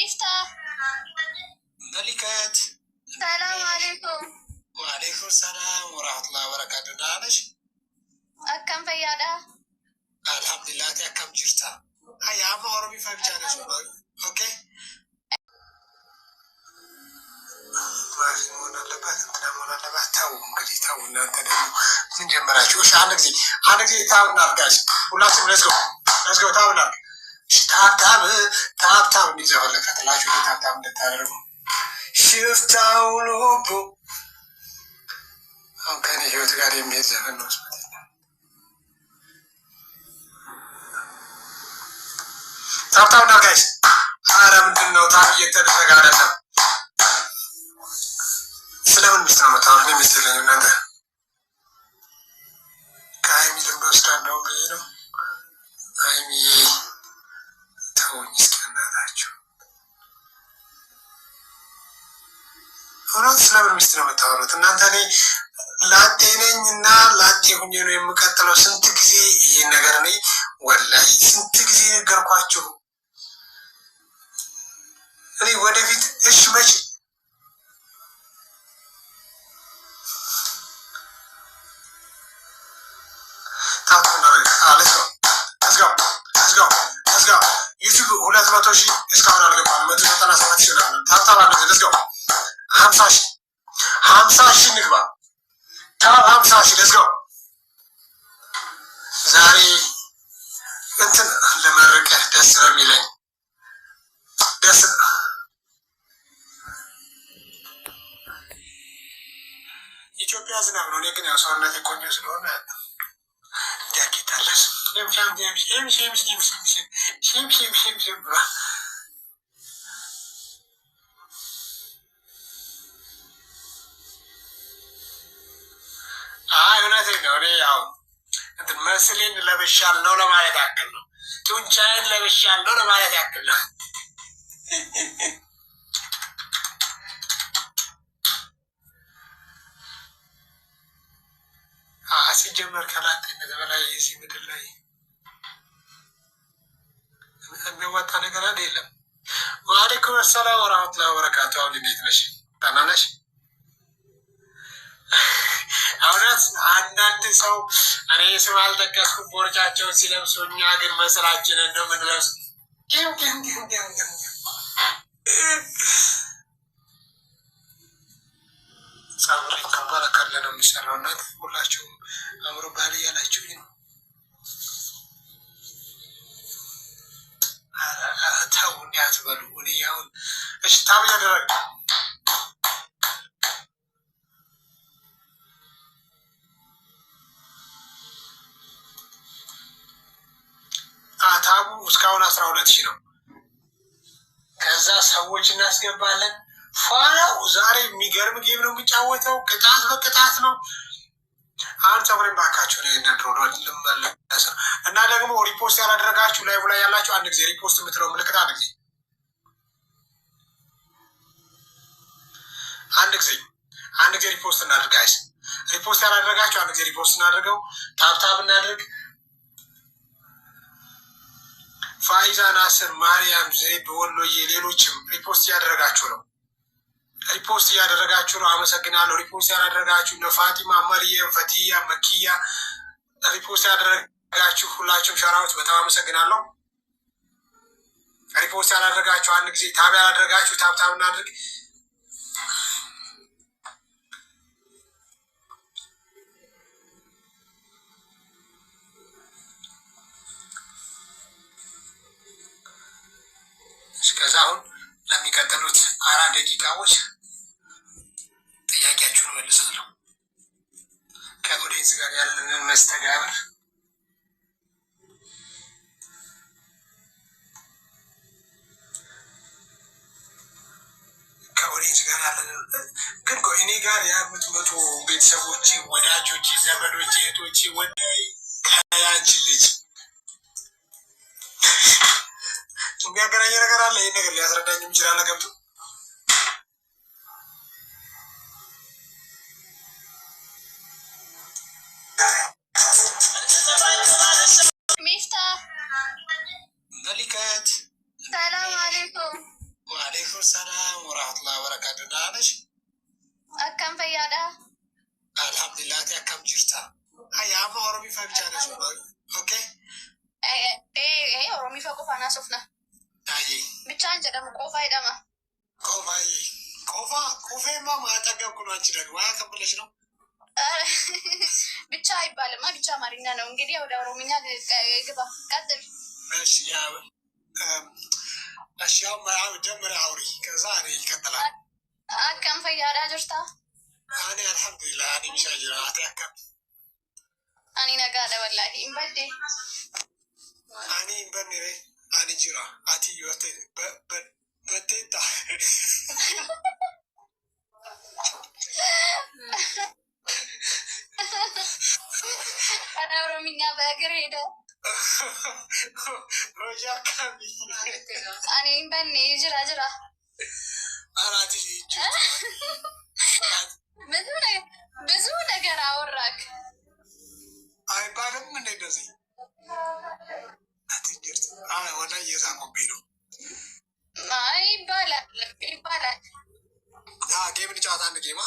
مفتاح ملكات السلام عليكم. وعليكم السلام ورحمة الله وبركاته. دانش أكم فيادا الحمد لله. كم جرتا هيا ما أوربي فاهم جانا شو أوكي ما في مونا لبات انتنا مونا لبات تاو مقدي تاو نانتا دمو من جمراجي وش عندك زي تاو نارجاش ولازم let's go تاو نارج تاب نيزا ولا كتلاجو تاب نتارجو شفتاو لوبو أو كان يهوت قاري ميزة في النص تاب نارجاش أنا من دنو تاب يتدفع قارسا سلام المستمع تعرفني مثل هذا كايمي لم يستطع بينه كايمي توني استنى داچو أنا سلام المستمع تعرف أن أنتني ላጤነኝና ላጤ ሁኜ ነው የምቀጥለው። ስንት ጊዜ ይሄ ነገር ነው ወላሂ ስንት ጊዜ ነገርኳችሁ። እኔ ወደፊት እሺ መች let's go ዩቲዩብ 200,000 እስካሁን አልገባም። 197,000 ነው። ታብታብ አለ let's go 50,000 ንግባ። ታብ 50,000 let's go ዛሬ እንትን ለመረቀህ ደስ ነው የሚለኝ ደስ ኢትዮጵያ ዝናብ ነው። እኔ ግን ያው ሰውነቴ ቆንጆ ስለሆነ ጃኬት አለስ እውነቴን ነው። እኔ ያው እንትን መስሌን ለብሻለሁ ለማለት ያክል ነው። ጡንቻዬን ለብሻለሁ ለማለት ያክል ነው። ሲጀመር ከላጤነት በላይ የዚህ ምድር ላይ የሚወጣ ነገር አለ የለም። ወአለይኩም ሰላም ወራህመቱላሂ ወበረካቱ። አሁን እንዴት ነሽ? ደህና ነሽ? እውነት አንዳንድ ሰው እኔ ስም አልጠቀስኩም ቦርጫቸውን ሲለብሱ እኛ ግን መሰላችንን ነው የምንለብስ። ጸጉሬ ከበረከለ ነው የሚሰራው። እናት ሁላችሁም አምሮ ባህል እያላችሁኝ ነው። ተው እንዲህ አትበሉ። እኔ አሁን እሺ ታብ እያደረግ ታቡ እስካሁን 12,000 ነው። ከዛ ሰዎች እናስገባለን። ፋራው ዛሬ የሚገርም ጌም ነው የሚጫወተው። ቅጣት በቅጣት ነው። አሁን ጸጉሬን ባካችሁ ነው እንደድሮ ልመለስ ነው። እና ደግሞ ሪፖስት ያላደረጋችሁ ላይቭ ላይ ያላችሁ አንድ ጊዜ ሪፖስት የምትለው ምልክት አንድ ጊዜ ሪፖስት እናድርግ ጋይስ። ሪፖስት ያላደረጋችሁ አንድ ጊዜ ሪፖስት እናድርገው። ታብታብ እናድርግ። ፋይዛ ናስር፣ ማርያም ዘይድ፣ ወሎዬ ሌሎችም ሪፖስት እያደረጋችሁ ነው። አመሰግናለሁ። ሪፖስት ያላደረጋችሁ እነ ፋቲማ፣ መርየም፣ ፈቲያ፣ መኪያ ሪፖስት ያደረጋችሁ ሁላችሁም ሸራዎች በጣም አመሰግናለሁ። ሪፖስት ያላደረጋችሁ አንድ ጊዜ ታብ ያላደረጋችሁ ታብታብ እናድርግ። እስከዛ አሁን ለሚቀጥሉት 4 ደቂቃዎች ጥያቄያችሁን መልሳለሁ። ከኦዲየንስ ጋር ያለንን መስተጋብር ግን እኔ ጋር የምትመጡ ቤተሰቦች፣ ወዳጆች፣ ዘመዶች፣ እህቶች ወዳይ ከያንቺ ልጅ የሚያገናኝ ነገር አለ። ይህ ነገር ሊያስረዳኝ የሚችል አለ ገብቶ مفتاح ملكات السلام عليكم. ብቻ አንጀ ደግሞ ቆፋ አይደማ ቆፋይ ቆፌማ ማጠገብኩ ነው። አንቺ ደግሞ አያከብለሽ ነው። ብቻ አይባልማ ብቻ አማርኛ ነው። እንግዲህ ወደ ኦሮምኛ ግባ ቀጥል። እሺ ያው ጀምሪ አውሪ፣ ከዛ እኔ ይቀጥላል። አከም ፈያዳ ጅርታ እኔ አልሐምዱሊላህ እኔ ብቻ ጅራቴ አከም አኒ ነጋደ ወላሂ እምበዴ አኒ በኔሬ አኒ ጅራ አቲ ይወቴ በቴታ አና ኦሮምኛ በእግር ሄደ ሮጃ ካሚ አኒ በኔ ጅራ አራቲ ብዙ ነገር አወራክ አይባልም እንደ እንደዚህ አትንጀርት ወላ እየሳቁብኝ ነው። ይባላል ጌምን ጨዋታ አንድ ጌማ